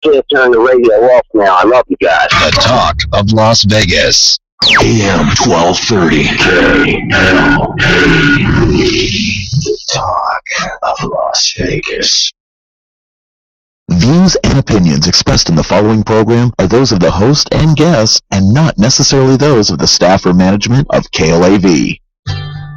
Can't turn the radio off now. I love you guys. The talk of Las Vegas. AM 1230. The talk of Las Vegas. Views and opinions expressed in the following program are those of the host and guests and not necessarily those of the staff or management of KLAV.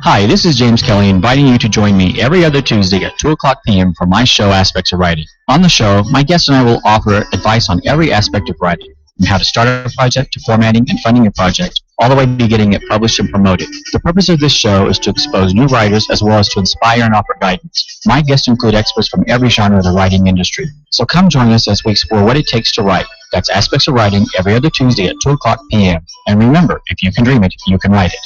Hi, this is James Kelly inviting you to join me every other Tuesday at 2 o'clock p.m. for my show, Aspects of Writing. On the show, my guests and I will offer advice on every aspect of writing, from how to start a project to formatting and funding your project, all the way to getting it published and promoted. The purpose of this show is to expose new writers as well as to inspire and offer guidance. My guests include experts from every genre of the writing industry. So come join us as we explore what it takes to write. That's Aspects of Writing every other Tuesday at 2 o'clock p.m. And remember, if you can dream it, you can write it.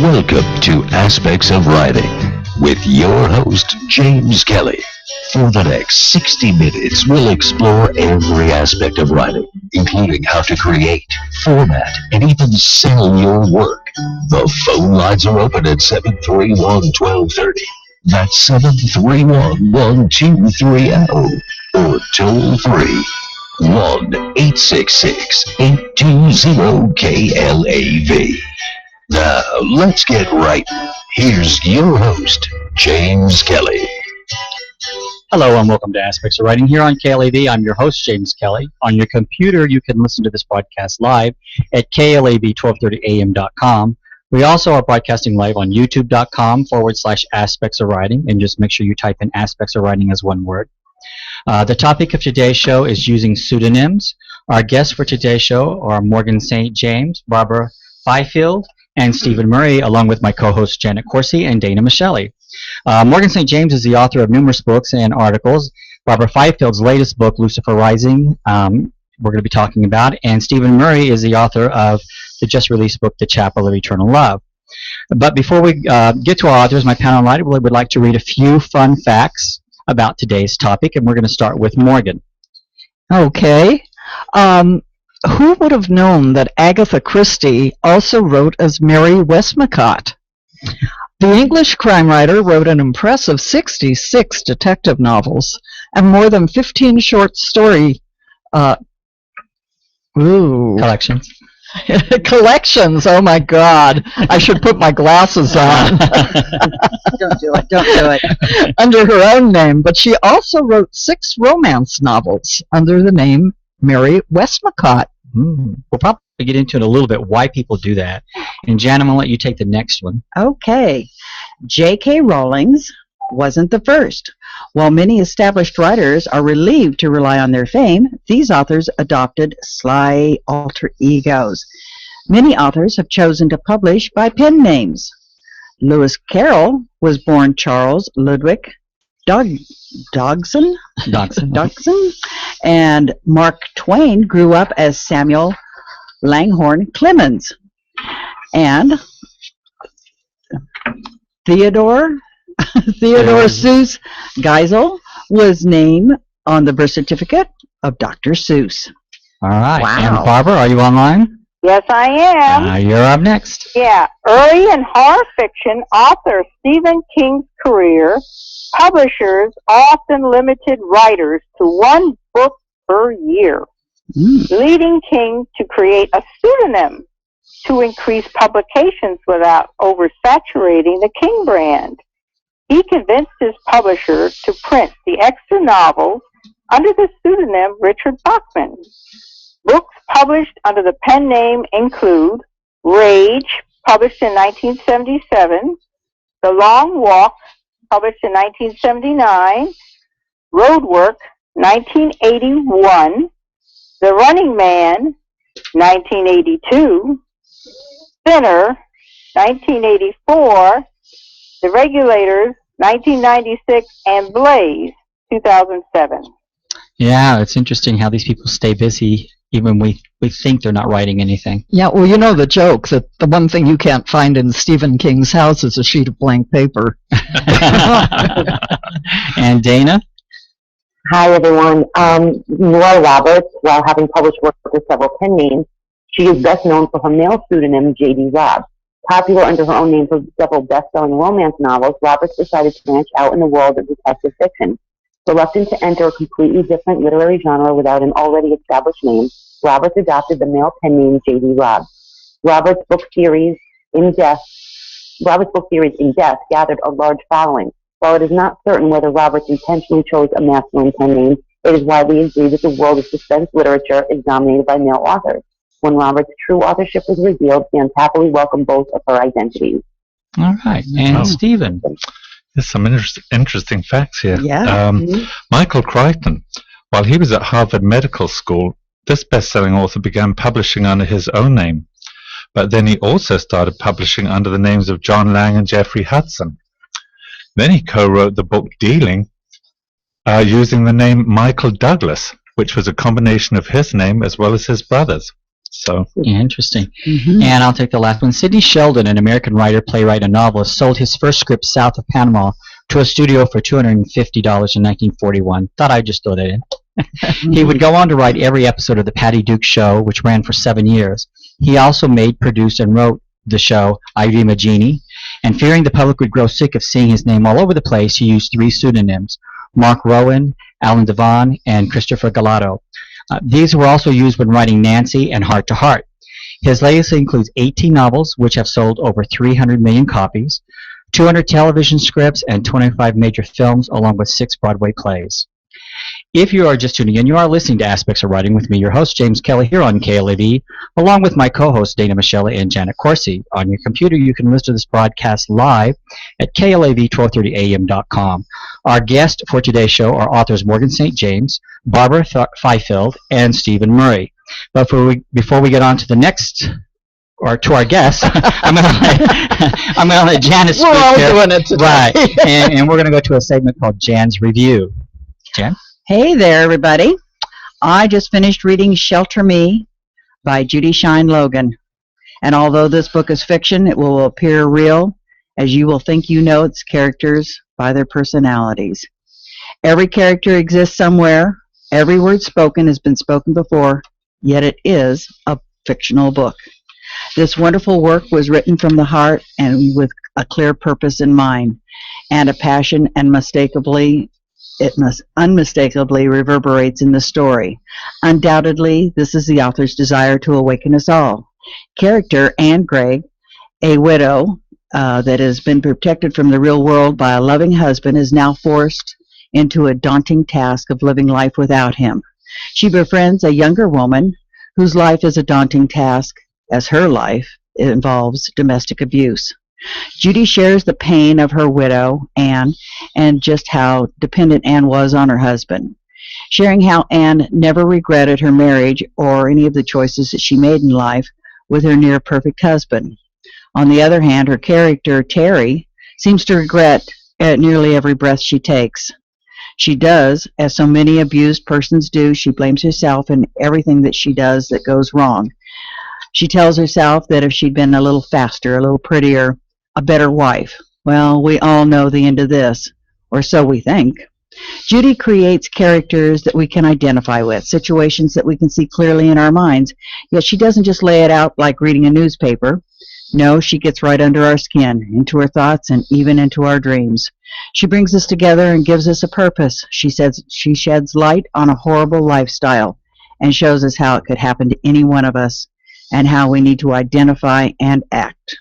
Welcome to Aspects of Writing with your host, James Kelly. For the next 60 minutes, we'll explore every aspect of writing, including how to create, format, and even sell your work. The phone lines are open at 731-1230. That's 731-1230 or toll free 1-866-820-KLAV. Now, let's get right. Here's your host, James Kelly. Hello and welcome to Aspects of Writing here on KLAV. I'm your host, James Kelly. On your computer, you can listen to this broadcast live at KLAV1230am.com. We also are broadcasting live on youtube.com/Aspects of Writing, and just make sure you type in Aspects of Writing as one word. The topic of today's show is using pseudonyms. Our guests for today's show are Morgan St. James, Barbara Fifield, and Stephen Murray, along with my co-hosts Janet Corsi and Dana Michelli. Morgan St. James is the author of numerous books and articles. Barbara Fifield's latest book, Lucifer Rising, we're going to be talking about, and Stephen Murray is the author of the just-released book, The Chapel of Eternal Love. But before we get to our authors, my panel tonight would like to read a few fun facts about today's topic, and we're going to start with Morgan. Okay. Who would have known that Agatha Christie also wrote as Mary Westmacott? The English crime writer wrote an impressive 66 detective novels and more than 15 short story Collections. collections. Oh my God. I should put my glasses on. Don't do it. Under her own name, but she also wrote 6 romance novels under the name Mary Westmacott. We'll probably get into it a little bit, why people do that. And Jan, I'm going to let you take the next one. Okay. J.K. Rowling's wasn't the first. While many established writers are relieved to rely on their fame, these authors adopted sly alter egos. Many authors have chosen to publish by pen names. Lewis Carroll was born Charles Ludwig Dodgson, and Mark Twain grew up as Samuel Langhorne Clemens. And Theodore Seuss Geisel was named on the birth certificate of Dr. Seuss. All right. Wow. And Barbara, are you online? Yes, I am. You're up next. Yeah. Early in horror fiction author Stephen King's career, publishers often limited writers to one book per year, leading King to create a pseudonym to increase publications without oversaturating the King brand. He convinced his publisher to print the extra novels under the pseudonym Richard Bachman. Books published under the pen name include Rage, published in 1977, The Long Walk, published in 1979, Roadwork, 1981, The Running Man, 1982, Thinner, 1984, The Regulators, 1996, and Blaze, 2007. Yeah, it's interesting how these people stay busy even we think they're not writing anything. Yeah, well, you know the joke that the one thing you can't find in Stephen King's house is a sheet of blank paper. And Dana? Hi, everyone. Nora Roberts, while having published work with several pen names, she is best known for her male pseudonym, J.D. Robb. Popular under her own name for several best-selling romance novels, Roberts decided to branch out in the world of detective fiction. Reluctant to enter a completely different literary genre without an already established name, Roberts adopted the male pen name J.D. Robb. Roberts' book series In Death gathered a large following. While it is not certain whether Roberts intentionally chose a masculine pen name, it is widely agreed that the world of suspense literature is dominated by male authors. When Roberts' true authorship was revealed, fans happily welcomed both of her identities. All right. And Stephen. There's some interesting facts here. Yeah. Michael Crichton, while he was at Harvard Medical School, this best-selling author began publishing under his own name. But then he also started publishing under the names of John Lang and Jeffrey Hudson. Then he co-wrote the book Dealing using the name Michael Douglas, which was a combination of his name as well as his brother's. So interesting. And I'll take the last one. Sidney Sheldon, an American writer, playwright, and novelist, sold his first script south of Panama to a studio for $250 in 1941. Thought I'd just throw that in. He would go on to write every episode of The Patty Duke Show, which ran for 7 years. He also made, produced, and wrote the show I Dream a Genie. And fearing the public would grow sick of seeing his name all over the place, he used 3 pseudonyms: Mark Rowan, Alan Devon, and Christopher Galato. These were also used when writing Nancy and Heart to Heart. His legacy includes 18 novels, which have sold over 300 million copies, 200 television scripts, and 25 major films, along with 6 Broadway plays. If you are just tuning in, you are listening to Aspects of Writing with me, your host, James Kelly, here on KLAV, along with my co-hosts, Dana Michelle and Janet Corsi. On your computer, you can listen to this broadcast live at KLAV1230am.com. Our guests for today's show are authors Morgan St. James, Barbara Fifield, and Stephen Murray. But before we get on to the next, or to our guests, I'm gonna let Janet speak. We're all doing it today. Right, and we're going to go to a segment called Jan's Review. Jan? Hey there, everybody. I just finished reading Shelter Me by Judy Shine Logan. And although this book is fiction, it will appear real, as you will think you know its characters by their personalities. Every character exists somewhere. Every word spoken has been spoken before, yet it is a fictional book. This wonderful work was written from the heart and with a clear purpose in mind, and a passion, and unmistakably reverberates in the story. Undoubtedly, this is the author's desire to awaken us all. Character Anne Gregg, a widow that has been protected from the real world by a loving husband, is now forced into a daunting task of living life without him. She befriends a younger woman whose life is a daunting task, as her life involves domestic abuse. Judy shares the pain of her widow, Anne, and just how dependent Anne was on her husband, sharing how Anne never regretted her marriage or any of the choices that she made in life with her near-perfect husband. On the other hand, her character, Terry, seems to regret at nearly every breath she takes. She does, as so many abused persons do, she blames herself and everything that she does that goes wrong. She tells herself that if she'd been a little faster, a little prettier, a better wife. Well, we all know the end of this, or so we think. Judy creates characters that we can identify with, situations that we can see clearly in our minds, yet she doesn't just lay it out like reading a newspaper. No, she gets right under our skin, into our thoughts, and even into our dreams. She brings us together and gives us a purpose. She says she sheds light on a horrible lifestyle and shows us how it could happen to any one of us and how we need to identify and act.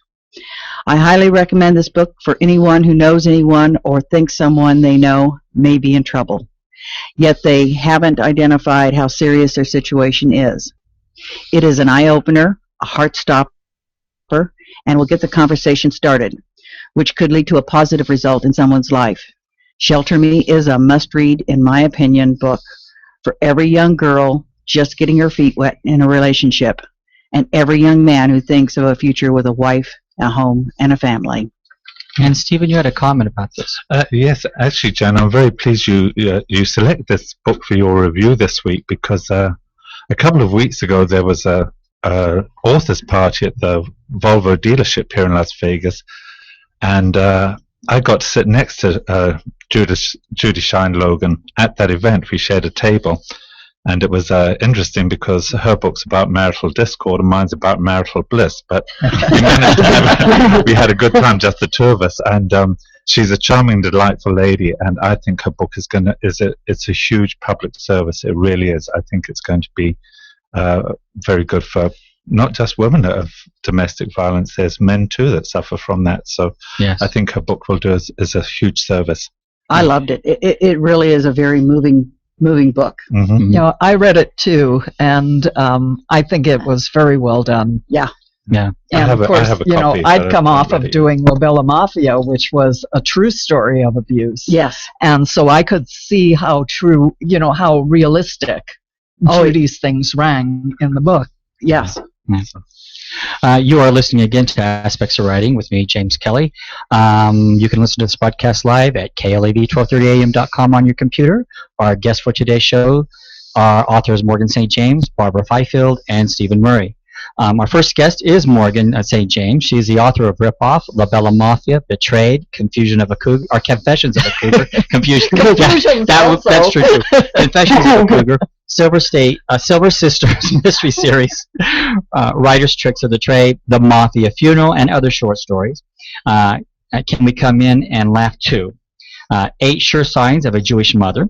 I highly recommend this book for anyone who knows anyone or thinks someone they know may be in trouble, yet they haven't identified how serious their situation is. It is an eye-opener, a heart-stopper, and will get the conversation started, which could lead to a positive result in someone's life. Shelter Me is a must-read, in my opinion, book for every young girl just getting her feet wet in a relationship, and every young man who thinks of a future with a wife, a home, and a family. And Stephen, you had a comment about this. Yes, actually, Jan, I'm very pleased you select this book for your review this week, because a couple of weeks ago there was a author's party at the Volvo dealership here in Las Vegas, and I got to sit next to Judy Shine Logan at that event. We shared a table. And it was interesting because her book's about marital discord and mine's about marital bliss. But we had a good time, just the two of us. And she's a charming, delightful lady, and I think her book it's a huge public service. It really is. I think it's going to be very good for not just women of domestic violence. There's men too that suffer from that. So Yes. I think her book will do as a huge service. I loved it. It really is a very moving book. Mm-hmm. You know, I read it too, and I think it was very well done. Yeah. Yeah. And have of course, a you know, copy, I'd but come I off haven't read of it doing La Bella Mafia, which was a true story of abuse. Yes. And so I could see how true, you know, how realistic Judy's things rang in the book. Yes. You are listening again to Aspects of Writing with me, James Kelly. You can listen to this podcast live at KLAB1230am.com on your computer. Our guests for today's show are authors Morgan St. James, Barbara Fifield, and Stephen Murray. Our first guest is Morgan St. James. She is the author of Ripoff, La Bella Mafia, Betrayed, Confessions of a Cougar. That's true too. Confessions of a Cougar, Silver Sisters Mystery Series, Writer's Tricks of the Trade, The Mafia Funeral, and other short stories. Can We Come In and Laugh Too? 8 Sure Signs of a Jewish Mother,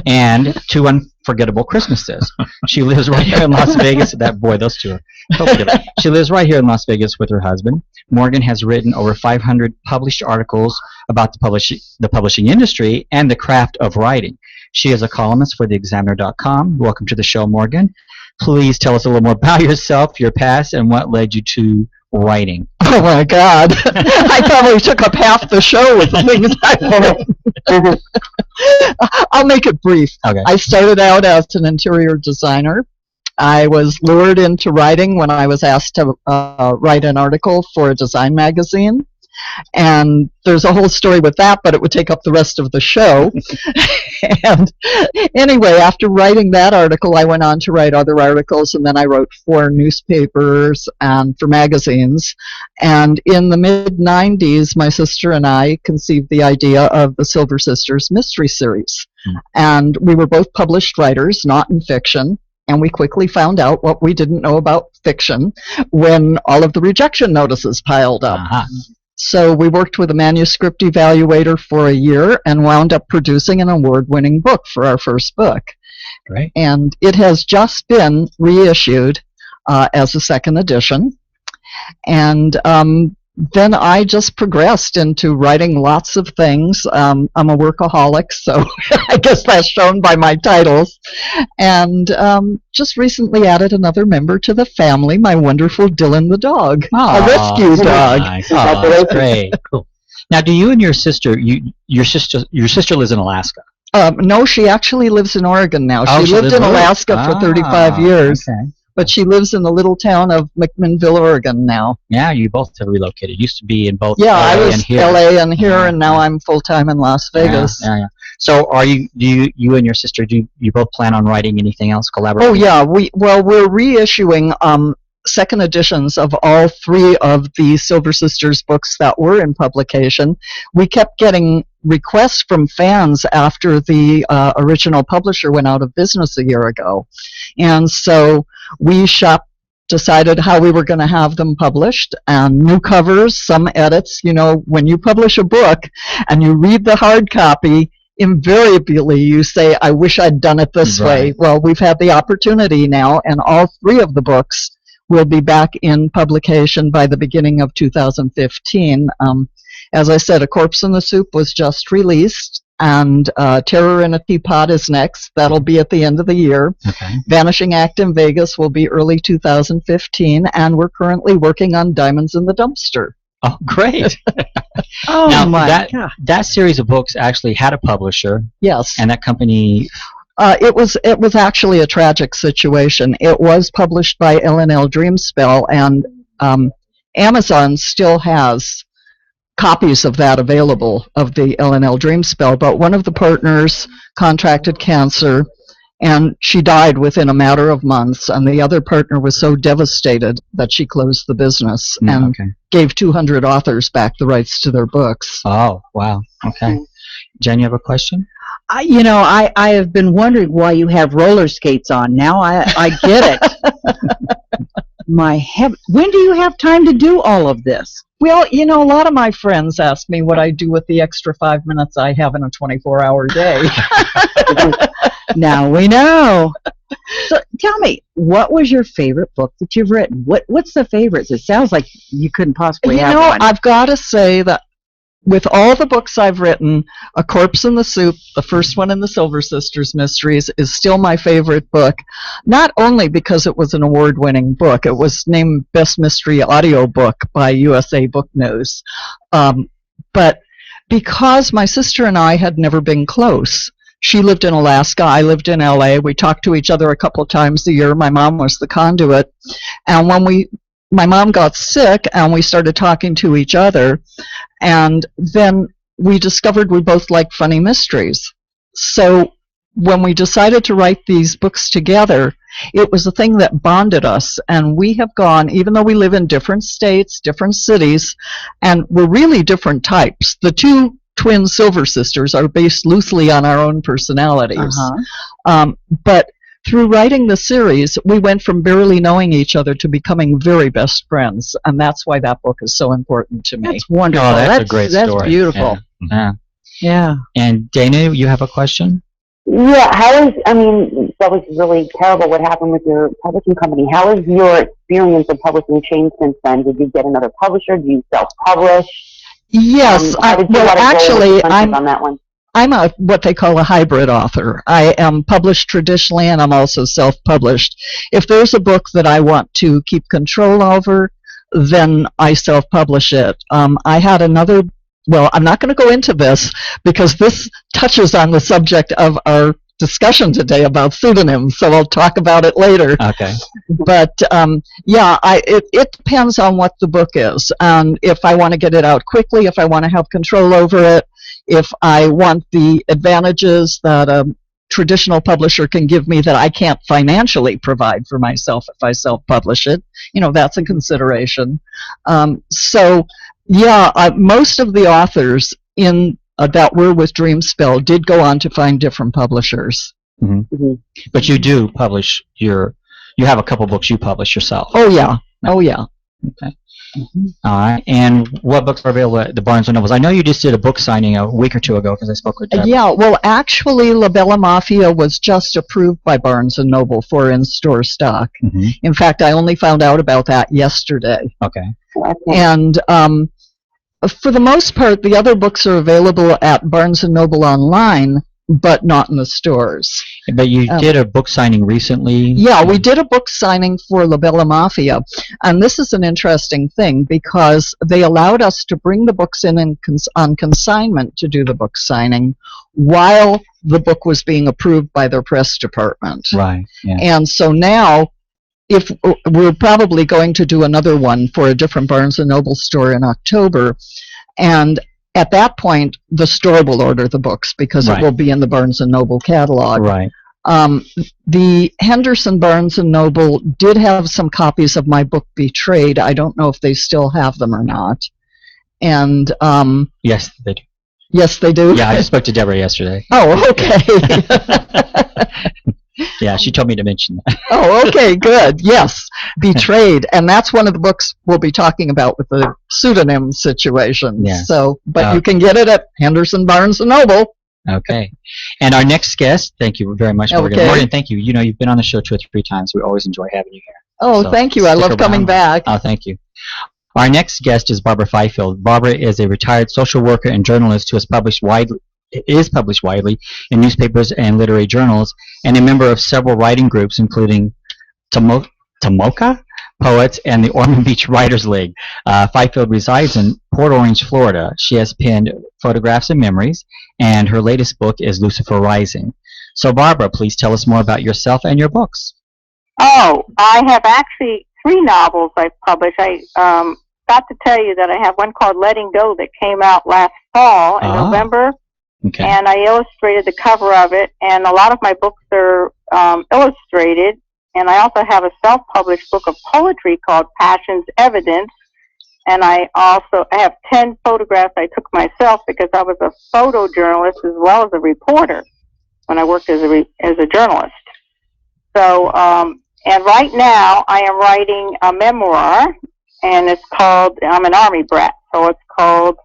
and 2 Unforgettable Christmases. She lives right here in Las Vegas. Those two are totally different. She lives right here in Las Vegas with her husband. Morgan has written over 500 published articles about the publishing industry and the craft of writing. She is a columnist for theexaminer.com. Welcome to the show, Morgan. Please tell us a little more about yourself, your past, and what led you to writing. Oh my God. I probably took up half the show with the things I wrote. I'll make it brief. Okay. I started out as an interior designer. I was lured into writing when I was asked to write an article for a design magazine. And there's a whole story with that, but it would take up the rest of the show. And anyway, after writing that article, I went on to write other articles, and then I wrote for newspapers and for magazines. And in the mid-'90s, my sister and I conceived the idea of the Silver Sisters Mystery Series. And we were both published writers, not in fiction. And we quickly found out what we didn't know about fiction when all of the rejection notices piled up. Uh-huh. So we worked with a manuscript evaluator for a year and wound up producing an award-winning book for our first book. Right. And it has just been reissued as a second edition. And then I just progressed into writing lots of things. I'm a workaholic, so I guess that's shown by my titles. And just recently added another member to the family, my wonderful Dylan the dog, a rescue dog. Nice. Oh, that's great. Cool. Now, do you and your sister, your sister lives in Alaska? No, she actually lives in Oregon now. Oh, she lived in Alaska for 35 years. Okay. But she lives in the little town of McMinnville, Oregon now. Yeah, you both have relocated. Used to be in both Yeah, LA I was and here. LA and here, and now I'm full-time in Las Vegas. Yeah. So do you and your sister, do you both plan on writing anything else collaboratively? Oh, yeah. We're reissuing second editions of all 3 of the Silver Sisters books that were in publication. We kept getting requests from fans after the original publisher went out of business a year ago. And so we decided how we were going to have them published, and new covers, some edits. You know, when you publish a book and you read the hard copy, invariably you say, I wish I'd done it this way. Well, we've had the opportunity now, and all 3 of the books will be back in publication by the beginning of 2015. As I said, A Corpse in the Soup was just released, and Terror in a Teapot is next. That'll be at the end of the year. Okay. Vanishing Act in Vegas will be early 2015, and we're currently working on Diamonds in the Dumpster. Oh, great. Oh, Now, my God. that series of books actually had a publisher, Yes. and that company... It was actually a tragic situation. It was published by L&L Dreamspell, and Amazon still has copies of that available, of the L&L Dreamspell, but one of the partners contracted cancer, and she died within a matter of months, and the other partner was so devastated that she closed the business and gave 200 authors back the rights to their books. Oh, wow. Okay. Jen, you have a question? I have been wondering why you have roller skates on. Now I get it. My when do you have time to do all of this? Well, a lot of my friends ask me what I do with the extra 5 minutes I have in a 24-hour day. Now we know. So tell me, what was your favorite book that you've written? What's the favorites? It sounds like you couldn't possibly have one. I've got to say that with all the books I've written, A Corpse in the Soup, the first one in the Silver Sisters Mysteries, is still my favorite book, not only because it was an award-winning book. It was named Best Mystery Audiobook by USA Book News, but because my sister and I had never been close. She lived in Alaska, I lived in LA. We talked to each other a couple of times a year. My mom was the conduit. And when my mom got sick and we started talking to each other, and then we discovered we both liked funny mysteries. So when we decided to write these books together, it was a thing that bonded us. And we have gone, even though we live in different states, different cities, and we're really different types. The two twin Silver Sisters are based loosely on our own personalities. But through writing the series, we went from barely knowing each other to becoming very best friends, and that's why that book is so important to me. That's wonderful. Oh, that's a great story. That's beautiful. Yeah. And Dana, you have a question? Yeah, that was really terrible what happened with your publishing company. How has your experience of publishing changed since then? Did you get another publisher? Do you self-publish? Yes. Actually, I'm on that one. I'm what they call a hybrid author. I am published traditionally, and I'm also self-published. If there's a book that I want to keep control over, then I self-publish it. I had another. Well, I'm not going to go into this because this touches on the subject of our discussion today about pseudonyms, so I'll talk about it later. Okay. But it depends on what the book is, and if I want to get it out quickly, if I want to have control over it, if I want the advantages that a traditional publisher can give me that I can't financially provide for myself if I self-publish it, that's a consideration. Most of the authors in that were with Dreamspell did go on to find different publishers. Mm-hmm. Mm-hmm. But you do publish you have a couple books you publish yourself. Oh, yeah. Oh, yeah. Okay. Mm-hmm. All right. And what books are available at the Barnes & Nobles? I know you just did a book signing a week or two ago because I spoke with Deborah. Yeah, well, actually, La Bella Mafia was just approved by Barnes & Noble for in-store stock. Mm-hmm. In fact, I only found out about that yesterday. Okay. And for the most part, the other books are available at Barnes & Noble online, but not in the stores. But you did a book signing recently? Yeah, we did a book signing for La Bella Mafia, and this is an interesting thing because they allowed us to bring the books in on consignment to do the book signing while the book was being approved by their press department. Right. Yeah. And so now, if we're probably going to do another one for a different Barnes & Noble store in October, and at that point, the store will order the books because it will be in the Barnes & Noble catalog. Right. The Henderson Barnes & Noble did have some copies of my book Betrayed. I don't know if they still have them or not. And yes, they do. Yes, they do? Yeah, I spoke to Deborah yesterday. Oh, okay. Yeah, she told me to mention that. Oh, okay, good. Yes, Betrayed. And that's one of the books we'll be talking about with the pseudonym situation. Yeah. So, but you can get it at Henderson Barnes & Noble. Okay. And our next guest, thank you very much, Morgan. Okay. Morgan, thank you. You've been on the show 2 or 3 times. We always enjoy having you here. Oh, so thank you. I love coming back. Oh, thank you. Our next guest is Barbara Fifield. Barbara is a retired social worker and journalist who is published widely in newspapers and literary journals, and a member of several writing groups, including Tomoka Poets and the Ormond Beach Writers League. Fifield resides in Port Orange, Florida. She has penned Photographs and Memories, and her latest book is Lucifer Rising. So, Barbara, please tell us more about yourself and your books. Oh, I have actually 3 novels I've published. I got to tell you that I have one called Letting Go that came out last fall in November. Okay. And I illustrated the cover of it, and a lot of my books are illustrated. And I also have a self-published book of poetry called Passion's Evidence. And I have 10 photographs I took myself because I was a photojournalist as well as a reporter when I worked as a journalist. So And right now, I am writing a memoir, and it's called, I'm an Army brat, so it's called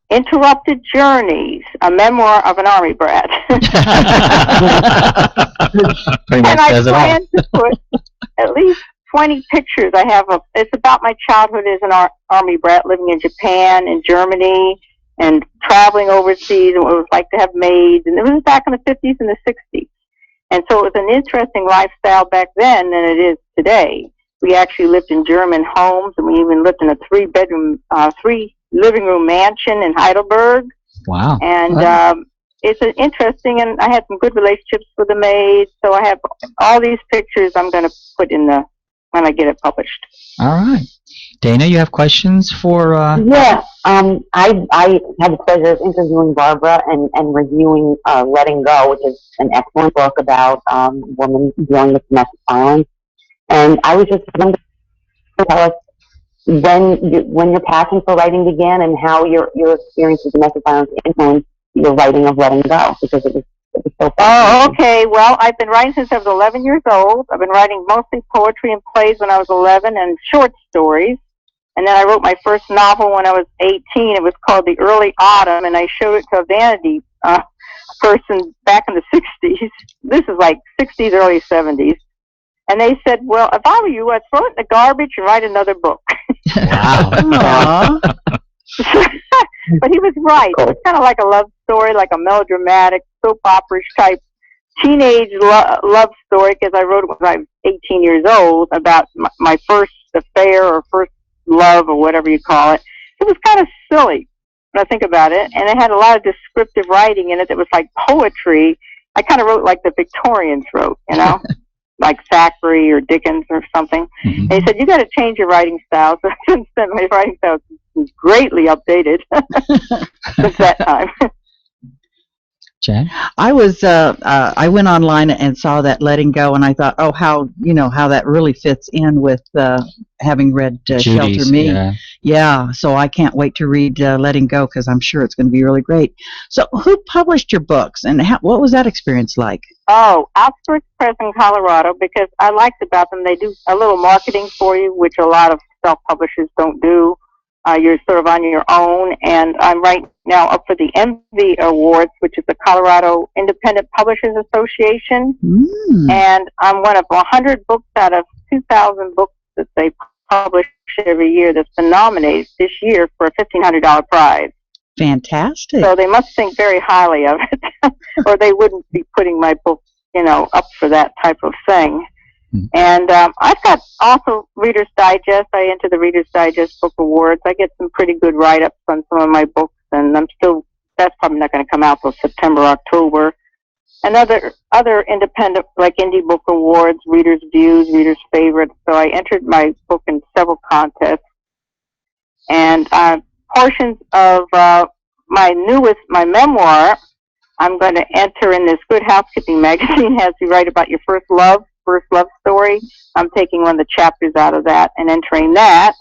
Interrupted Journeys, a memoir of an Army brat. Pretty much And I says it all. plan to put at least 20 pictures. I have it's about my childhood as an Army brat, living in Japan and Germany and traveling overseas, and what it was like to have maids. And it was back in the 50s and the 60s. And so it was an interesting lifestyle back then than it is today. We actually lived in German homes, and we even lived in a three-living room mansion in Heidelberg. Wow. And it's an interesting, and I had some good relationships with the maids. So I have all these pictures I'm going to put in when I get it published. All right. Dana, you have questions for... Yeah, I had the pleasure of interviewing Barbara and reviewing Letting Go, which is an excellent book about women dealing with domestic violence. And I was just wondering, tell us when your passion for writing began and how your experience with domestic violence influenced your writing of Letting Go, because it was so fascinating. Oh, okay. Well, I've been writing since I was 11 years old. I've been writing mostly poetry and plays when I was 11 and short stories. And then I wrote my first novel when I was 18. It was called The Early Autumn, and I showed it to a vanity person back in the 60s. This is like 60s, early 70s. And they said, well, if I were you, I'd throw it in the garbage and write another book. Wow. But he was right. It was kind of like a love story, like a melodramatic, soap opera type teenage love story, because I wrote it when I was 18 years old about my first affair or first love or whatever you call it. It was kind of silly when I think about it, and it had a lot of descriptive writing in it that was like poetry. I kind of wrote like the Victorians wrote, you know, like Thackeray or Dickens or something. Mm-hmm. And he said, you got to change your writing style. So since then, my writing style is greatly updated since that time. Jen? I went online and saw that Letting Go, and I thought, oh, how that really fits in with having read Shelter Me. Yeah, so I can't wait to read Letting Go, because I'm sure it's going to be really great. So who published your books, and what was that experience like? Oh, Outskirts Press in Colorado, because I liked about them. They do a little marketing for you, which a lot of self-publishers don't do. You're sort of on your own, and I'm right now up for the Envy Awards, which is the Colorado Independent Publishers Association, and I'm one of 100 books out of 2,000 books that they publish every year that's been nominated this year for a $1,500 prize. Fantastic. So they must think very highly of it, or they wouldn't be putting my book, up for that type of thing. And I've got also Reader's Digest. I enter the Reader's Digest Book Awards. I get some pretty good write-ups on some of my books, and that's probably not going to come out till September, October. And other independent, like Indie Book Awards, Reader's Views, Reader's Favorites. So I entered my book in several contests. And portions of my memoir, I'm going to enter in this Good Housekeeping magazine, has you write about your first love story. I'm taking one of the chapters out of that and entering that.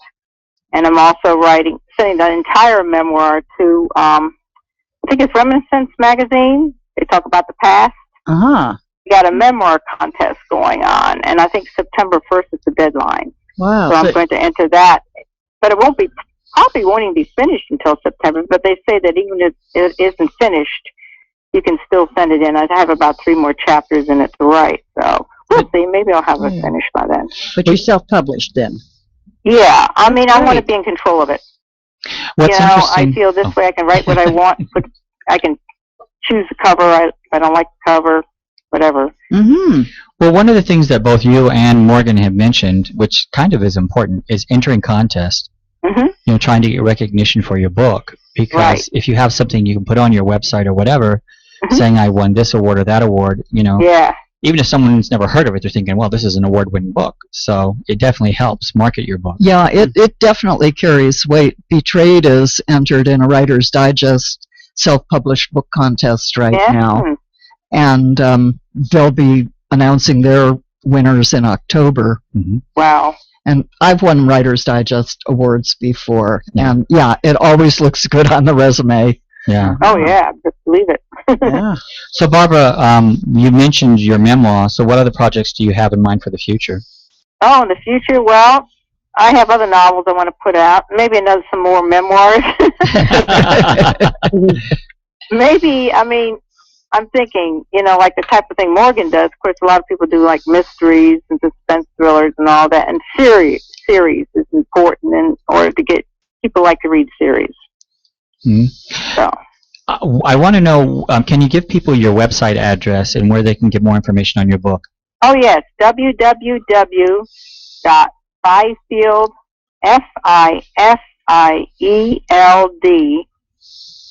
And I'm also sending the entire memoir to, I think it's Reminiscence magazine. They talk about the past. Uh-huh. We got a memoir contest going on, and I think September 1st is the deadline. Wow. So I'm going to enter that. But it probably won't even be finished until September, but they say that even if it isn't finished, you can still send it in. I have about 3 more chapters in it to write, so we'll see. Maybe I'll have it finished by then. But you're self-published then? Yeah, I mean, I want to be in control of it. What's interesting? I feel this way. I can write what I want, but I can choose the cover. If I don't like the cover, whatever. Mm-hmm. Well, one of the things that both you and Morgan have mentioned, which kind of is important, is entering contests. Mm-hmm. Trying to get recognition for your book. Because if you have something you can put on your website or whatever, saying I won this award or that award, Yeah. Even if someone's never heard of it, they're thinking, well, this is an award-winning book. So it definitely helps market your book. Yeah, it definitely carries weight. Betrayed is entered in a Writer's Digest self-published book contest right now. And they'll be announcing their winners in October. Mm-hmm. Wow. And I've won Writer's Digest awards before. And yeah, it always looks good on the resume. Yeah. Oh, yeah, just believe it. Yeah. So, Barbara, you mentioned your memoir. So, what other projects do you have in mind for the future? Oh, in the future, well, I have other novels I want to put out. Maybe some more memoirs. Maybe, I'm thinking, like the type of thing Morgan does. Of course, a lot of people do like mysteries and suspense thrillers and all that. And series is important in order to get people like to read series. Hmm. So. I want to know, can you give people your website address and where they can get more information on your book? Oh, yes, www.Fifield, Fifield,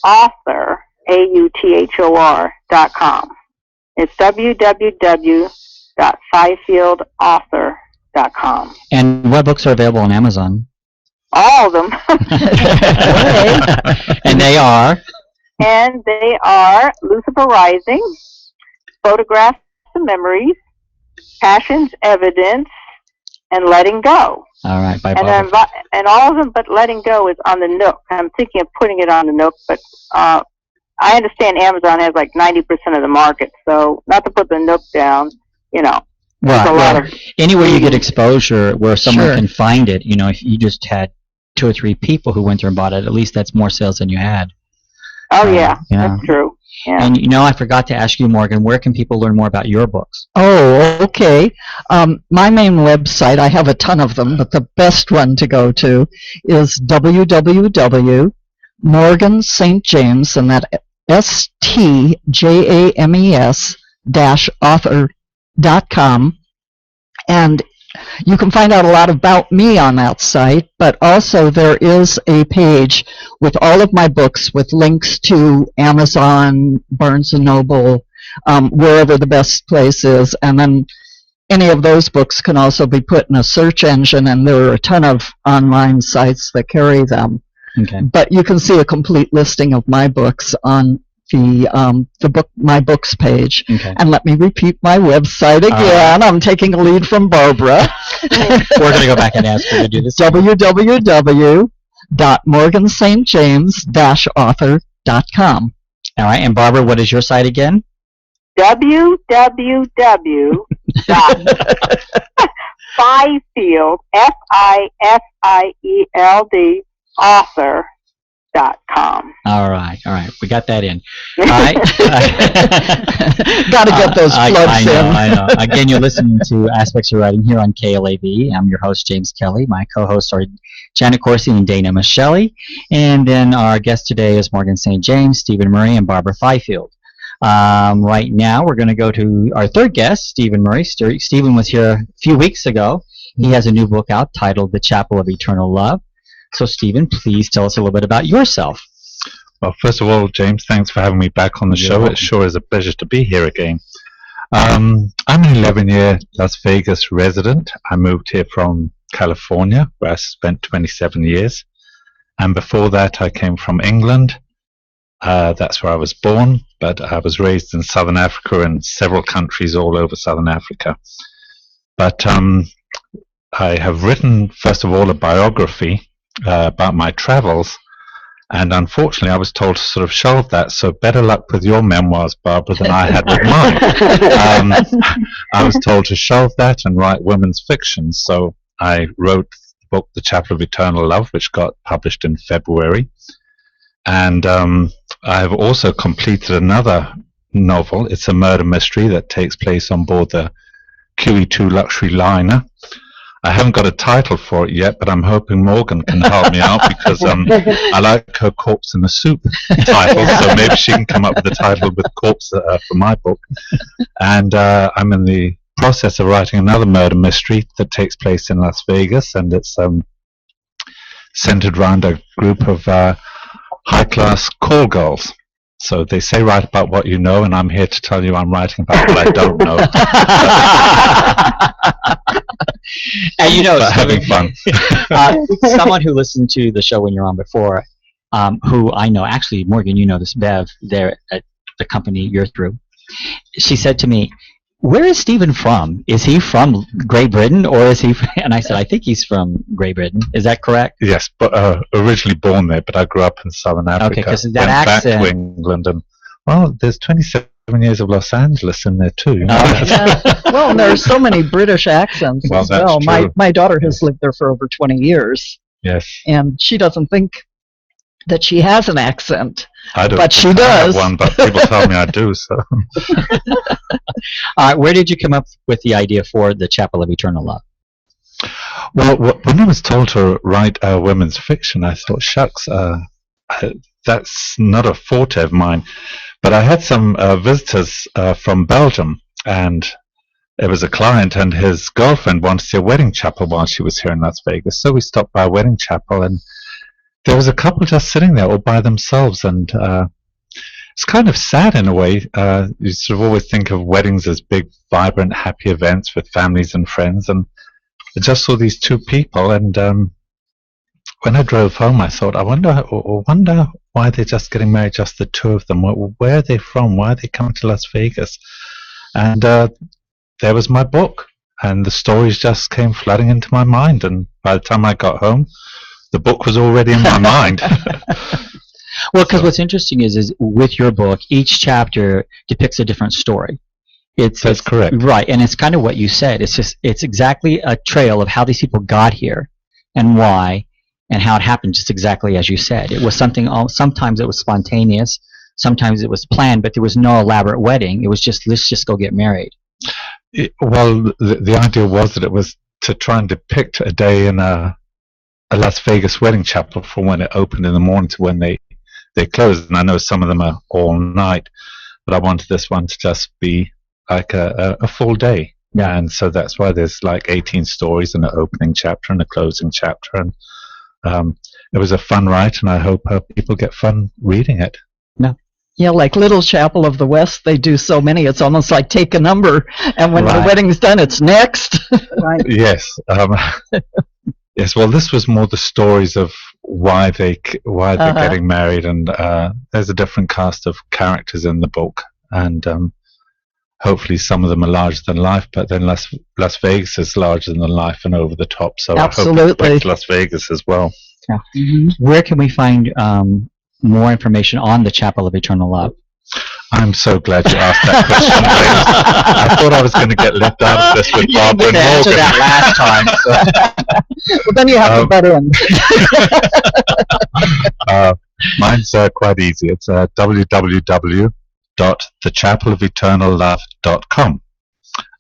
author, author.com. It's www.fifieldauthor.com. And what books are available on Amazon? All of them. And they are? And they are Lucifer Rising, Photographs and Memories, Passion's Evidence, and Letting Go. All right, by and Barbara. and all of them but Letting Go is on the Nook. I'm thinking of putting it on the Nook, but I understand Amazon has like 90% of the market, so not to put the Nook down, Right. Well, anywhere you get exposure where someone Sure. can find it, if you just had 2 or 3 people who went there and bought it, at least that's more sales than you had. Oh, yeah, Yeah. that's true. Yeah. And I forgot to ask you, Morgan, where can people learn more about your books? Oh, okay. My main website, I have a ton of them, but the best one to go to is www.morganstjames, and that stjames-author.com. And you can find out a lot about me on that site, but also there is a page with all of my books with links to Amazon, Barnes & Noble, wherever the best place is. And then any of those books can also be put in a search engine, and there are a ton of online sites that carry them. Okay. But you can see a complete listing of my books on the My Books page. Okay. And let me repeat my website again. I'm taking a lead from Barbara. We're going to go back and ask her to do this. www.morganstjames-author.com. All right. And Barbara, what is your site again? www.Fifield, Fifield, author.com. All right. We got that in. All right. Got to get those plugs in. I know. Again, you're listening to Aspects of Writing here on KLAV. I'm your host, James Kelly. My co-hosts are Janet Corsi and Dana Michelli. And then our guest today is Morgan St. James, Stephen Murray, and Barbara Fifield. Right now, we're going to go to our third guest, Stephen Murray. Stephen was here a few weeks ago. He has a new book out titled The Chapel of Eternal Love. So, Stephen, please tell us a little bit about yourself. Well, first of all, James, thanks for having me back on the show. It sure is a pleasure to be here again. I'm an 11-year Las Vegas resident. I moved here from California, where I spent 27 years. And before that, I came from England. That's where I was born, but I was raised in Southern Africa and several countries all over Southern Africa. But I have written, first of all, a biography about my travels, and unfortunately I was told to sort of shelve that, so better luck with your memoirs, Barbara, than I had with mine. I was told to shelve that and write women's fiction, so I wrote the book The Chapel of Eternal Love, which got published in February, and I have also completed another novel. It's a murder mystery that takes place on board the QE2 luxury liner. I haven't got a title for it yet, but I'm hoping Morgan can help me out because I like her Corpse in the Soup title, so maybe she can come up with a title with Corpse for my book. And I'm in the process of writing another murder mystery that takes place in Las Vegas, and it's centered around a group of high-class call girls. So they say write about what you know, and I'm here to tell you I'm writing about what I don't know. And but having fun. Someone who listened to the show when you were on before, who I know, actually, Morgan, you know this, Bev, there at the company you're through, she said to me, where is Stephen from? Is he from Great Britain, or is he? And I said, I think he's from Great Britain. Is that correct? Yes, but originally born there, but I grew up in Southern Africa. Okay, because that went accent. back to England, and well, there's 27 years of Los Angeles in there too. Yeah. Well, and there are so many British accents Well, as that's well. true. My daughter has lived there for over 20 years, Yes, and she doesn't think that she has an accent. I don't. But she think I have does. one, but people tell me I do. So, Where did you come up with the idea for the Chapel of Eternal Love? well, when I was told to write women's fiction, I thought, shucks, that's not a forte of mine. But I had some visitors from Belgium, and it was a client, and his girlfriend wanted to see a wedding chapel while she was here in Las Vegas. So we stopped by a wedding chapel, and there was a couple just sitting there all by themselves, and it's kind of sad in a way. You sort of always think of weddings as big, vibrant, happy events with families and friends, and I just saw these two people, and when I drove home, I thought, I wonder why they're just getting married, just the two of them. Where are they from? Why are they coming to Las Vegas? And there was my book, and the stories just came flooding into my mind, and by the time I got home, the book was already in my mind. Well, because what's interesting is with your book, each chapter depicts a different story. That's correct. Right, and it's kind of what you said. It's exactly a trail of how these people got here and why and how it happened, just exactly as you said. It was something, sometimes it was spontaneous, sometimes it was planned, but there was no elaborate wedding. It was just, let's just go get married. Well, the idea was that it was to try and depict a day in a Las Vegas wedding chapel from when it opened in the morning to when they closed. And I know some of them are all night, but I wanted this one to just be like a full day. Yeah. And so that's why there's like 18 stories in an opening chapter and a closing chapter. And it was a fun write, and I hope people get fun reading it. Yeah, like Little Chapel of the West, they do so many, it's almost like take a number, and when the Right. wedding's done, it's next. Right. Yes. Yes. Well, this was more the stories of why they're getting married, and there's a different cast of characters in the book, and hopefully some of them are larger than life. But then Las Vegas is larger than life and over the top. So I hope Absolutely. it's Las Vegas as well. Where can we find more information on the Chapel of Eternal Love? I'm so glad you asked that question. I thought I was going to get left out of this with Barbara and answer Morgan. that last time. So. Well, then you have to butt in. Mine's quite easy. It's www.thechapelofeternallove.com,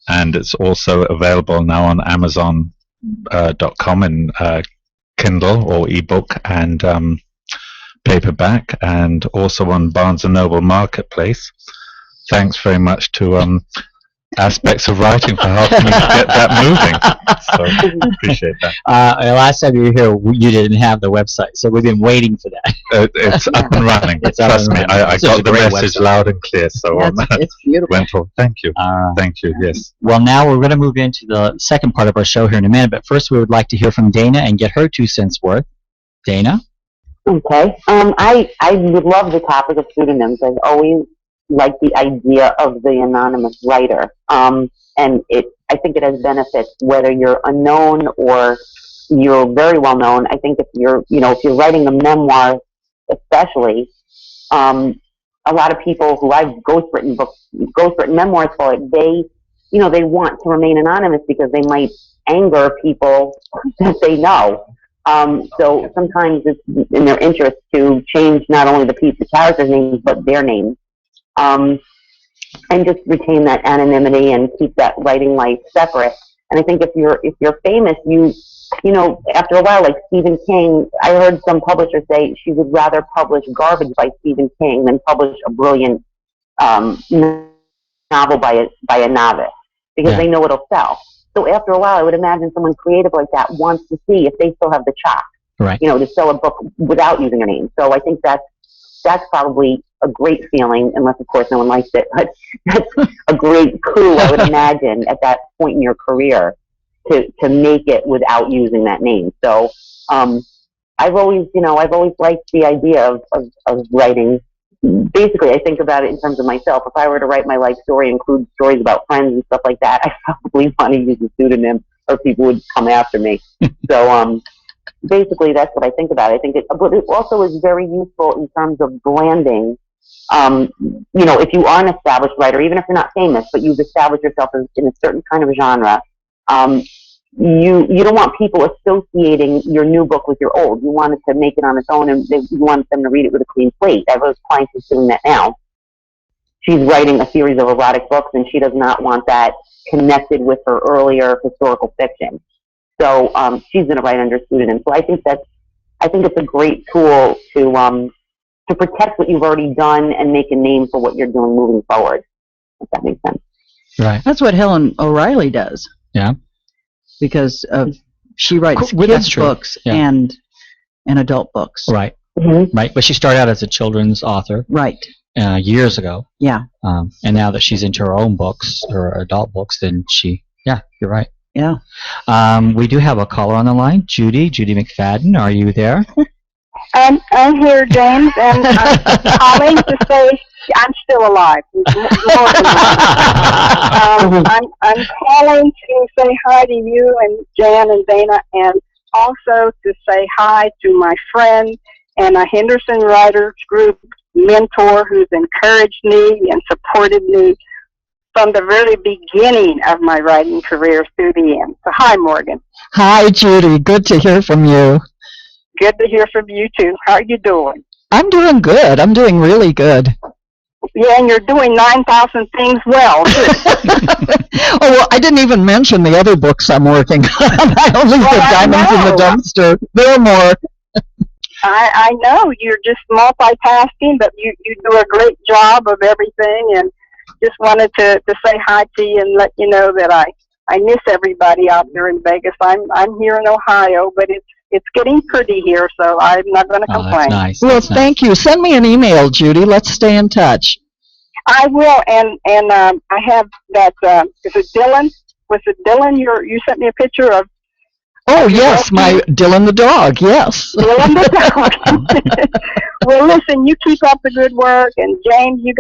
and it's also available now on Amazon.com in Kindle or ebook and paperback, and also on Barnes & Noble Marketplace. Thanks very much to Aspects of Writing for helping me get that moving. So appreciate that. Last time you were here, you didn't have the website, so we've been waiting for that. It's up and running. It's up Trust and me, running. I It's such got a the great message website. loud and clear. So It's beautiful. wonderful. Thank you. Thank you. Yes. Well, now we're going to move into the second part of our show here in a minute, but first we would like to hear from Dana and get her 2 cents worth. Dana? Okay. I would love the topic of pseudonyms. I've always liked the idea of the anonymous writer. And I think it has benefits whether you're unknown or you're very well known. I think if you're writing a memoir, especially, a lot of people who I've ghostwritten memoirs for, they want to remain anonymous because they might anger people that they know. So sometimes it's in their interest to change not only the characters' names, but their names. And just retain that anonymity and keep that writing life separate. And I think if you're famous, you after a while, like Stephen King, I heard some publishers say she would rather publish garbage by Stephen King than publish a brilliant novel by a novice, because they know it'll sell. So after a while, I would imagine someone creative like that wants to see if they still have the chops, Right. to sell a book without using their name. So I think that's probably a great feeling, unless of course no one likes it. But that's a great coup, I would imagine, at that point in your career to make it without using that name. So I've always liked the idea of writing basically, I think about it in terms of myself. If I were to write my life story, include stories about friends and stuff like that, I probably want to use a pseudonym, or people would come after me. So, basically, that's what I think about. I think but it also is very useful in terms of branding. If you are an established writer, even if you're not famous, but you've established yourself in a certain kind of genre, you don't want people associating your new book with your old. You want it to make it on its own, and you want them to read it with a clean slate. I have a client who's doing that now. She's writing a series of erotic books, and she does not want that connected with her earlier historical fiction. So she's going to write under pseudonym. So I think it's a great tool to protect what you've already done and make a name for what you're doing moving forward. If that makes sense. Right. That's what Helen O'Reilly does. Yeah. Because she writes Well, that's kids true. books Yeah. and adult books. Right. Mm-hmm. Right. But she started out as a children's author Right. Years ago. Yeah. And now that she's into her own books, her adult books, then you're right. Yeah. We do have a caller on the line, Judy McFadden. Are you there? I'm here, James, and I'm calling to say I'm still alive. I'm calling to say hi to you and Jan and Dana, and also to say hi to my friend and a Henderson Writers Group mentor who's encouraged me and supported me from the very beginning of my writing career through the end. So hi, Morgan. Hi, Judy. Good to hear from you. Good to hear from you, too. How are you doing? I'm doing good. I'm doing really good. Yeah, and you're doing 9,000 things well, too. Oh, well, I didn't even mention the other books I'm working on. I only put Diamonds in the Dumpster. There are more. I know. You're just multitasking, but you do a great job of everything, and just wanted to say hi to you and let you know that I miss everybody out there in Vegas. I'm here in Ohio, but it's getting pretty here, so I'm not going to complain. That's nice. Well, That's thank you. Send me an email, Judy. Let's stay in touch. I will, and I have that. Is it Dylan? Was it Dylan? You sent me a picture of. Oh, yes, my Dylan the dog, yes. Dylan the dog. Well, listen, you keep up the good work, and James, you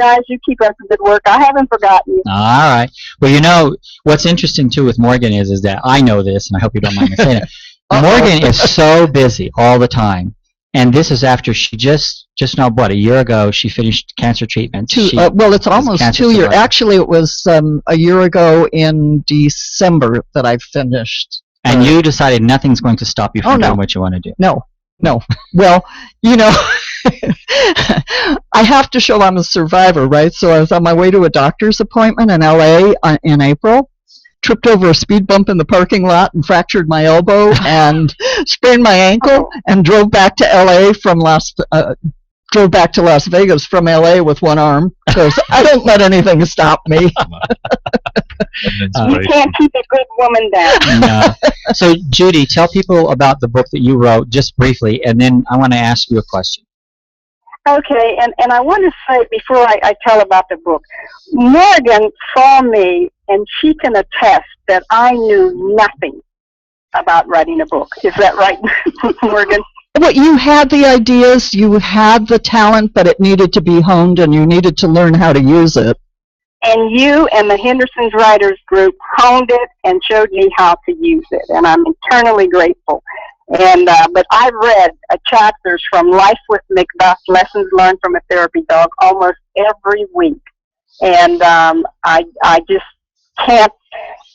keep up the good work. I haven't forgotten you. All right. Well, what's interesting, too, with Morgan is that I know this, and I hope you don't mind me saying it. Morgan is so busy all the time, and this is after she just now, a year ago, she finished cancer treatment. Well, it's almost 2 years. Actually, it was a year ago in December that I finished. And you decided nothing's going to stop you from doing what you want to do. No. Well, I have to show I'm a survivor, right? So I was on my way to a doctor's appointment in L.A. In April, tripped over a speed bump in the parking lot and fractured my elbow and sprained my ankle, and drove back to L.A. Drove back to Las Vegas from L.A. with one arm, because I don't let anything stop me. You can't keep a good woman down. No. So, Judy, tell people about the book that you wrote, just briefly, and then I want to ask you a question. Okay, and I want to say, before I tell about the book, Morgan saw me, and she can attest that I knew nothing about writing a book. Is that right, Morgan? Well, you had the ideas, you had the talent, but it needed to be honed, and you needed to learn how to use it. And you and the Henderson's Writers Group honed it and showed me how to use it, and I'm eternally grateful. And but I've read chapters from Life with Macbeth, Lessons Learned from a Therapy Dog, almost every week. And I just can't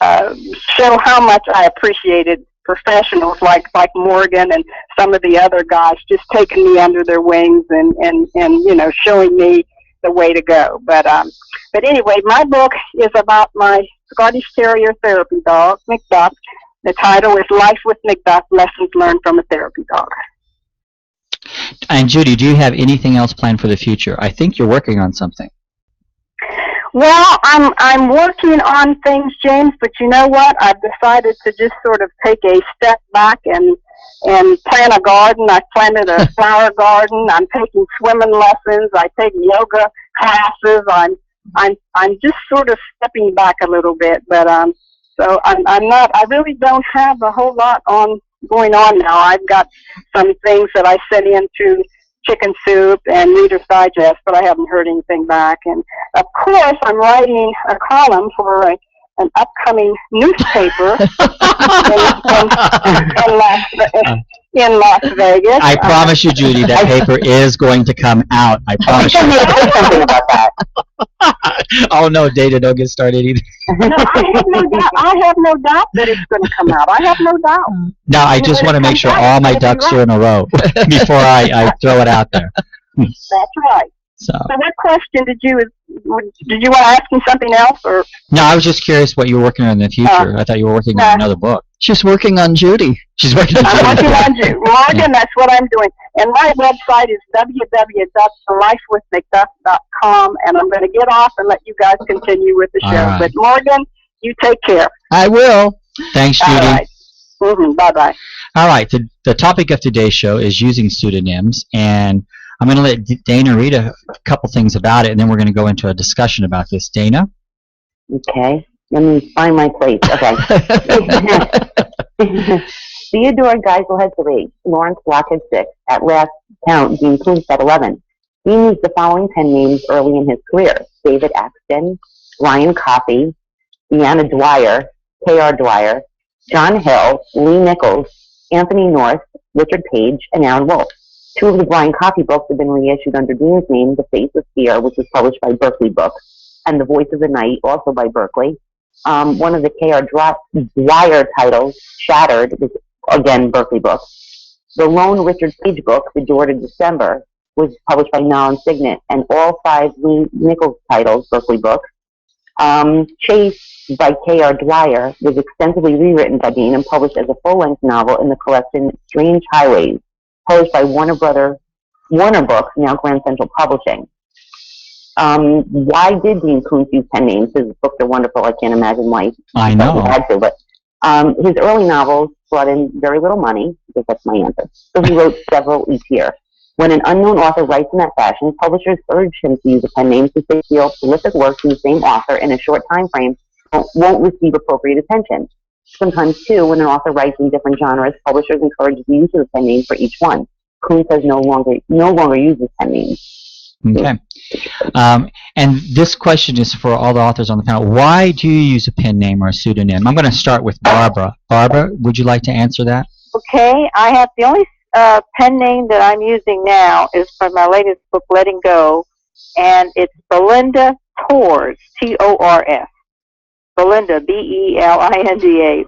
show how much I appreciated professionals like Morgan and some of the other guys just taking me under their wings and showing me the way to go. But anyway, my book is about my Scottish Terrier therapy dog, Macbeth. The title is Life with Macbeth, Lessons Learned from a Therapy Dog. And Judy, do you have anything else planned for the future? I think you're working on something. Well, I'm working on things, James, but you know what? I've decided to just sort of take a step back and plant a garden. I planted a flower garden. I'm taking swimming lessons. I take yoga classes. I'm just sort of stepping back a little bit, but so I'm not. I really don't have a whole lot going on now. I've got some things that I set into Chicken Soup and Reader's Digest, but I haven't heard anything back. And of course, I'm writing a column for an upcoming newspaper in Las Vegas. I promise you, Judy, that paper is going to come out. I promise you. Something about that. Oh no, Data, don't get started either. No, I have no doubt that it's going to come out. I have no doubt. Now, I just want to make sure all my ducks are in a row before I throw it out there. That's right. So what question did you want to ask me something else, or? No, I was just curious what you were working on in the future. I thought you were working on another book. She's working on Judy. She's working on Judy. I'm working on Judy. Morgan, that's what I'm doing. And my website is www.lifewithmcduff.com, and I'm going to get off and let you guys continue with the show. Right. But Morgan, you take care. I will. Thanks, Judy. All right. Bye-bye. All right. The topic of today's show is using pseudonyms, and I'm going to let Dana read a couple things about it, and then we're going to go into a discussion about this. Dana? Okay. Let me find my place. Okay. Theodore Geisel had 3. Lawrence Block had 6. At last count, Dean Koontz had 11. Dean used the following pen names early in his career: David Axton, Ryan Coffey, Deanna Dwyer, K.R. Dwyer, John Hill, Lee Nichols, Anthony North, Richard Page, and Aaron Wolfe. 2 of the Brian Coffey books have been reissued under Dean's name: The Face of Fear, which was published by Berkeley Books, and The Voice of the Night, also by Berkeley. One of the K.R. Dwyer titles, Shattered, was again Berkeley Books. The lone Richard Page book, The Door to December, was published by Now Signet, and all 5 Lee Nichols titles, Berkeley Books. Chase by K.R. Dwyer was extensively rewritten by Dean and published as a full-length novel in the collection Strange Highways, published by Warner Books, now Grand Central Publishing. Why did Dean Koontz use pen names? His books are wonderful. I can't imagine why I know. he had to, but his early novels brought in very little money, because that's my answer. So he wrote several each year. When an unknown author writes in that fashion, publishers urge him to use a pen name since they feel prolific works from the same author in a short time frame won't receive appropriate attention. Sometimes, too, when an author writes in different genres, publishers encourage the use of the pen name for each one. Koontz has no longer uses pen names. Okay. And this question is for all the authors on the panel. Why do you use a pen name or a pseudonym? I'm going to start with Barbara. Barbara, would you like to answer that? Okay. I have the only pen name that I'm using now is for my latest book, Letting Go, and it's Belinda Tours, T-O-R-S. Belinda, B-E-L-I-N-D-A.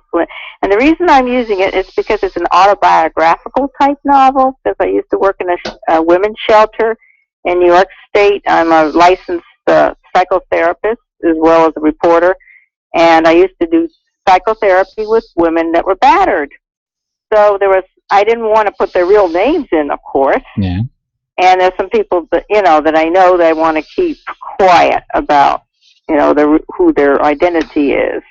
And the reason I'm using it is because it's an autobiographical type novel, because I used to work in a women's shelter in New York State. I'm a licensed psychotherapist as well as a reporter, and I used to do psychotherapy with women that were battered. So I didn't want to put their real names in, of course. Yeah. And there's some people that that I know they want to keep quiet about, who their identity is.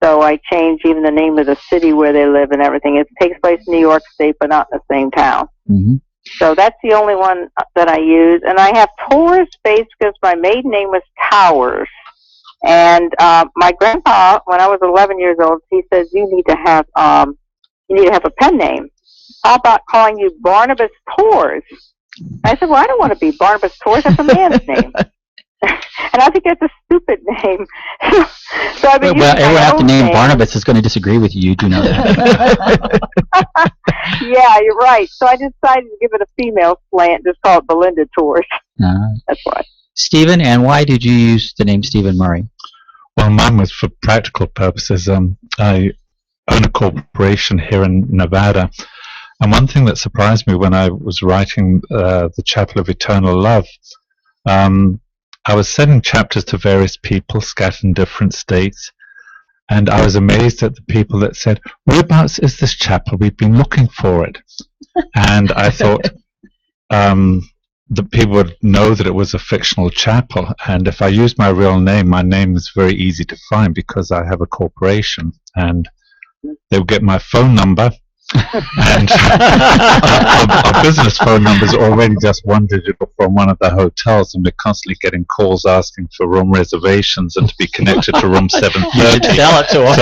So I changed even the name of the city where they live and everything. It takes place in New York State, but not in the same town. Mm-hmm. So that's the only one that I use. And I have Tours based because my maiden name was Towers. And my grandpa, when I was 11 years old, he says, you need to have a pen name. How about calling you Barnabas Tours? I said, well, I don't want to be Barnabas Tours. That's a man's name. And I think that's a stupid name. So I've been well, everyone have to name name. Barnabas is going to disagree with you. You do know that. Yeah, you're right. So I decided to give it a female slant, just call it Belinda Tours. That's why. Stephen, and why did you use the name Stephen Murray? Well, mine was for practical purposes. I own a corporation here in Nevada, and one thing that surprised me when I was writing the Chapel of Eternal Love, I was sending chapters to various people scattered in different states, and I was amazed at the people that said, whereabouts is this chapel? We've been looking for it. And I thought the people would know that it was a fictional chapel, and if I use my real name, my name is very easy to find because I have a corporation, and they would get my phone number, and our business phone number is already just one digit from one of the hotels, and we're constantly getting calls asking for room reservations and to be connected to room 730. Sell it to us.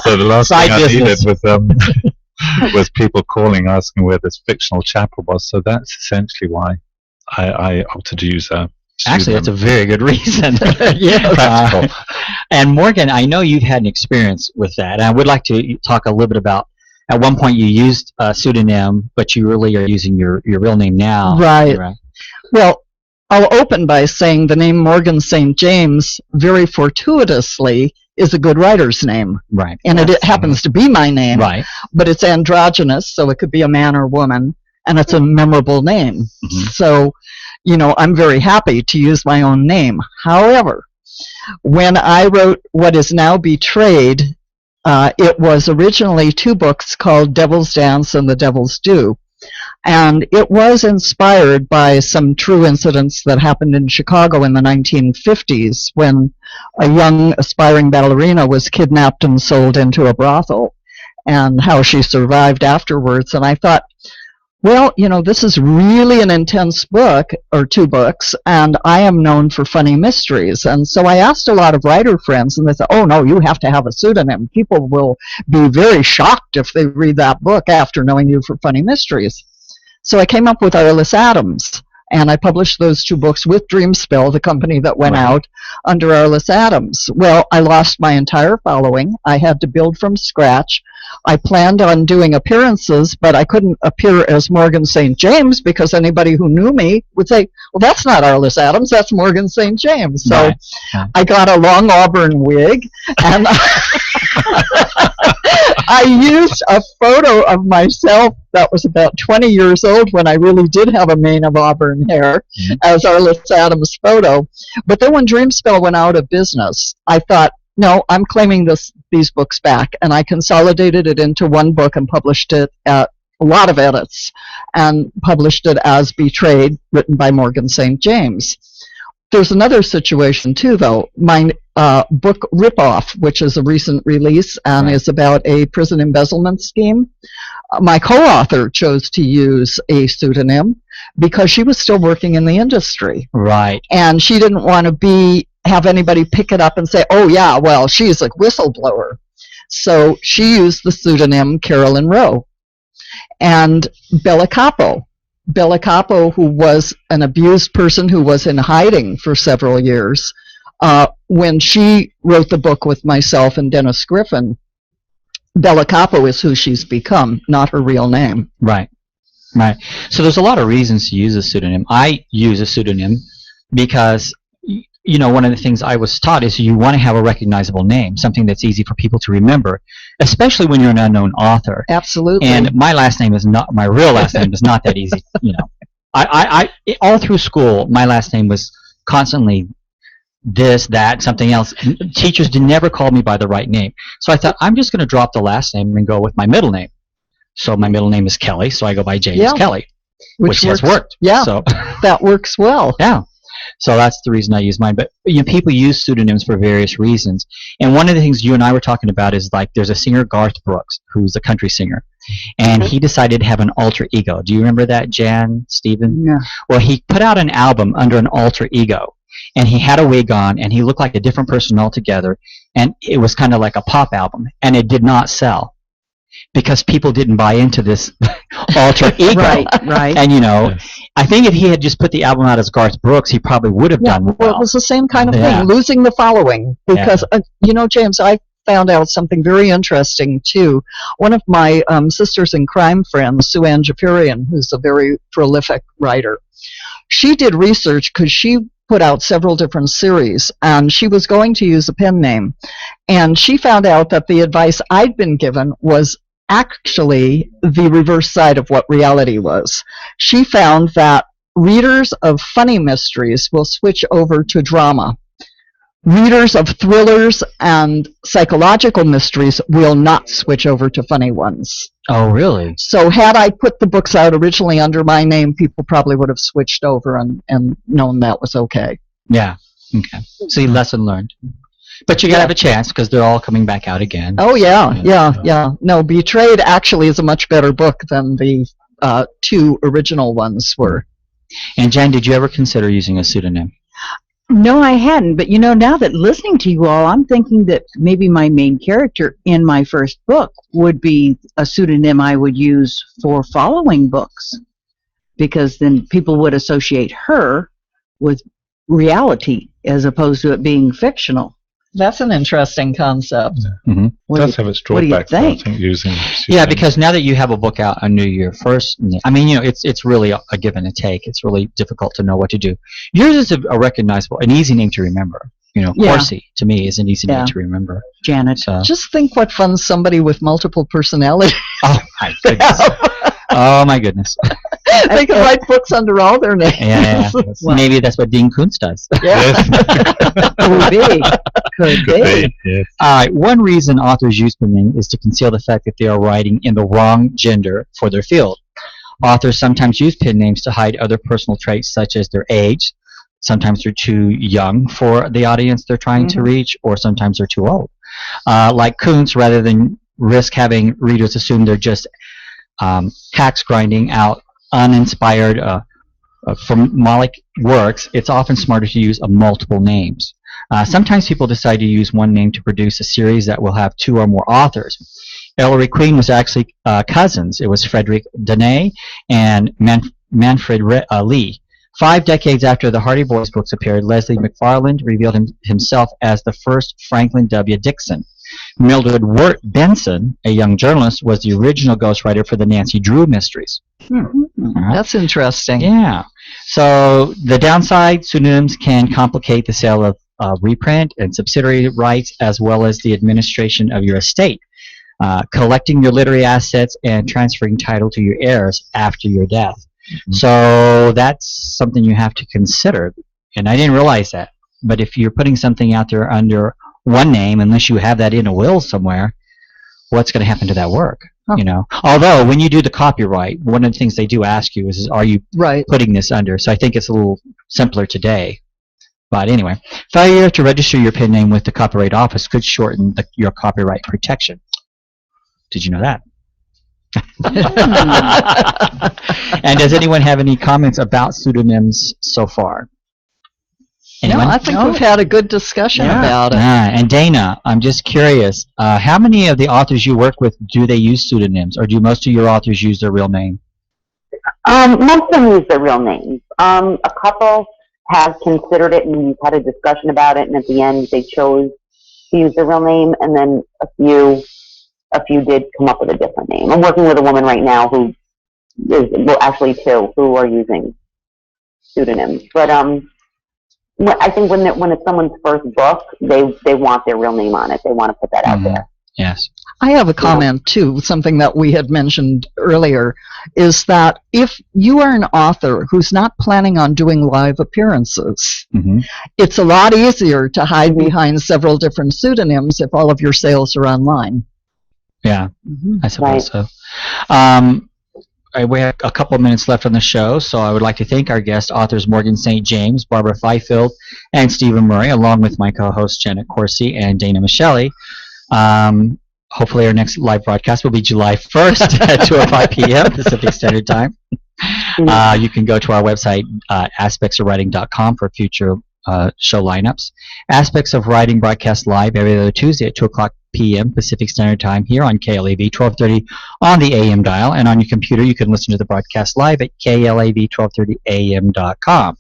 So the last Side thing I business. needed was was people calling asking where this fictional chapel was. So that's essentially why I opted to use a Actually, that's a very good reason. Practical. And Morgan, I know you've had an experience with that. And I would like to talk a little bit about, at one point you used a pseudonym, but you really are using your real name now. Right. Well, I'll open by saying the name Morgan St. James, very fortuitously, is a good writer's name. Right. And it happens to be my name. Right. But it's androgynous, so it could be a man or woman, and it's a memorable name. Mhm. So, you know, I'm very happy to use my own name. However, when I wrote what is now Betrayed, it was originally 2 books called Devil's Dance and The Devil's Due. And it was inspired by some true incidents that happened in Chicago in the 1950s when a young aspiring ballerina was kidnapped and sold into a brothel, and how she survived afterwards. And I thought, well, you know, this is really an intense book, or 2 books, and I am known for funny mysteries. And so I asked a lot of writer friends, and they said, oh, no, you have to have a pseudonym. People will be very shocked if they read that book after knowing you for funny mysteries. So I came up with Arliss Adams, and I published those 2 books with Dreamspell, the company that went out, under Arliss Adams. Well, I lost my entire following. I had to build from scratch. I planned on doing appearances, but I couldn't appear as Morgan St. James because anybody who knew me would say, well, that's not Arliss Adams, that's Morgan St. James. So I got a long auburn wig, and I used a photo of myself that was about 20 years old when I really did have a mane of auburn hair as Arliss Adams' photo. But then when Dreamspell went out of business, I thought, no, I'm claiming these books back. And I consolidated it into 1 book and published it at a lot of edits and published it as Betrayed, written by Morgan St. James. There's another situation, too, though. My book Ripoff, which is a recent release and is about a prison embezzlement scheme, my co-author chose to use a pseudonym because she was still working in the industry. Right. And she didn't want to have anybody pick it up and say, oh, yeah, well, she's a whistleblower. So she used the pseudonym Carolyn Rowe. And Bella Capo, who was an abused person who was in hiding for several years, when she wrote the book with myself and Dennis Griffin, Bella Capo is who she's become, not her real name. Right. Right. So there's a lot of reasons to use a pseudonym. I use a pseudonym because, you know, one of the things I was taught is you want to have a recognizable name, something that's easy for people to remember, especially when you're an unknown author. Absolutely. And my last name is not, my real last name is not that easy, you know. I all through school, my last name was constantly this, that, something else. Teachers did never call me by the right name. So I thought, I'm just going to drop the last name and go with my middle name. So my middle name is Kelly, so I go by James Kelly, which has worked. Yeah, so that works well. Yeah. So that's the reason I use mine. But you know, people use pseudonyms for various reasons. And one of the things you and I were talking about is, like, there's a singer, Garth Brooks, who's a country singer. And he decided to have an alter ego. Do you remember that, Jan, Stephen? Yeah. Well, he put out an album under an alter ego. And he had a wig on, and he looked like a different person altogether. And it was kind of like a pop album. And it did not sell because people didn't buy into this alter ego. Right. And, you know, I think if he had just put the album out as Garth Brooks, he probably would have done well. Well, it was the same kind of thing, losing the following. Because, you know, James, I found out something very interesting, too. One of my sisters in crime friends, Sue Ann Jafarian, who's a very prolific writer, she did research because she put out several different series, and she was going to use a pen name. And she found out that the advice I'd been given was actually the reverse side of what reality was. She found that readers of funny mysteries will switch over to drama. Readers of thrillers and psychological mysteries will not switch over to funny ones. Oh, really? So had I put the books out originally under my name, people probably would have switched over and known that was okay. Yeah. Okay. See, lesson learned. But you gotta have a chance because they're all coming back out again. Oh, yeah. No, Betrayed actually is a much better book than the 2 original ones were. And Jan, did you ever consider using a pseudonym? No, I hadn't. But now that listening to you all, I'm thinking that maybe my main character in my first book would be a pseudonym I would use for following books, because then people would associate her with reality as opposed to it being fictional. That's an interesting concept. Mm-hmm. It does have its drawbacks, I think, using pseudonyms. Yeah, because now that you have a book out under your first name, I mean, it's really a give and a take. It's really difficult to know what to do. Yours is a recognizable, an easy name to remember. Corsi, to me, is an easy name to remember. Janet. So. Just think what fun somebody with multiple personalities. Oh, my goodness. Oh, my goodness. They can write books under all their names. Yeah. Well, maybe that's what Dean Koontz does. Yeah. Could be. Yes. One reason authors use the name is to conceal the fact that they are writing in the wrong gender for their field. Authors sometimes use pen names to hide other personal traits such as their age. Sometimes they're too young for the audience they're trying to reach, or sometimes they're too old. Like Koontz, rather than risk having readers assume they're just hacks grinding out uninspired formalic works, it's often smarter to use multiple names. Sometimes people decide to use one name to produce a series that will have 2 or more authors. Ellery Queen was actually cousins. It was Frederick Danae and Manfred Lee. 5 decades after the Hardy Boys books appeared, Leslie McFarland revealed himself as the first Franklin W. Dixon. Mildred Wirt Benson, a young journalist, was the original ghostwriter for the Nancy Drew mysteries. That's interesting. Yeah. So the downside, pseudonyms can complicate the sale of reprint and subsidiary rights, as well as the administration of your estate, collecting your literary assets, and transferring title to your heirs after your death. So that's something you have to consider. And I didn't realize that. But if you're putting something out there under one name, unless you have that in a will somewhere, what's going to happen to that work? Although when you do the copyright, one of the things they do ask you is are you putting this under? So I think it's a little simpler today. But anyway, failure to register your pen name with the Copyright Office could shorten your copyright protection. Did you know that? And does anyone have any comments about pseudonyms so far? Anyone? No, I think we've had a good discussion about it. And Dana, I'm just curious, how many of the authors you work with, do they use pseudonyms, or do most of your authors use their real name? Most of them use their real names. A couple have considered it, and we've had a discussion about it, and at the end they chose to use their real name, and then a few did come up with a different name. I'm working with a woman right now who is, well, actually 2 who are using pseudonyms. But I think when it's someone's first book, they want their real name on it. They want to put that out there. Yes. I have a comment, too, something that we had mentioned earlier, is that if you are an author who's not planning on doing live appearances, it's a lot easier to hide behind several different pseudonyms if all of your sales are online. Yeah, I suppose so. We have a couple of minutes left on the show, so I would like to thank our guest authors Morgan St. James, Barbara Fifield, and Stephen Murray, along with my co-hosts Janet Corsi and Dana Michelli. Hopefully our next live broadcast will be July 1st at 2:05 p.m. Pacific Standard Time. You can go to our website, aspectsofwriting.com, for future show lineups. Aspects of Writing broadcast live every other Tuesday at 2:00 p.m. Pacific Standard Time here on KLAV 1230 on the AM dial, and on your computer you can listen to the broadcast live at klav1230am.com.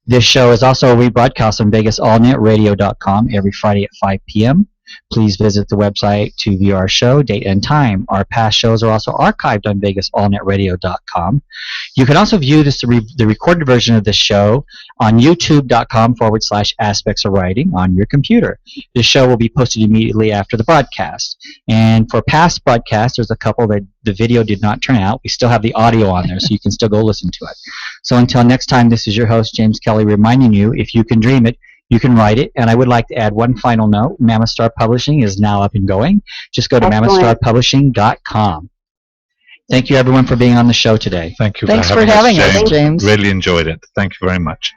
This show is also rebroadcast on VegasAllNetRadio.com every Friday at 5 p.m. Please visit the website to view our show, date, and time. Our past shows are also archived on VegasAllNetRadio.com. You can also view the recorded version of this show on YouTube.com/Aspects of Writing on your computer. This show will be posted immediately after the broadcast. And for past broadcasts, there's a couple that the video did not turn out. We still have the audio on there, so you can still go listen to it. So until next time, this is your host, James Kelly, reminding you, if you can dream it, you can write it. And I would like to add one final note. Mammoth Star Publishing is now up and going. Just go to mammothstarpublishing.com. Thank you, everyone, for being on the show today. Thank you Thanks for having us, James. James. Really enjoyed it. Thank you very much.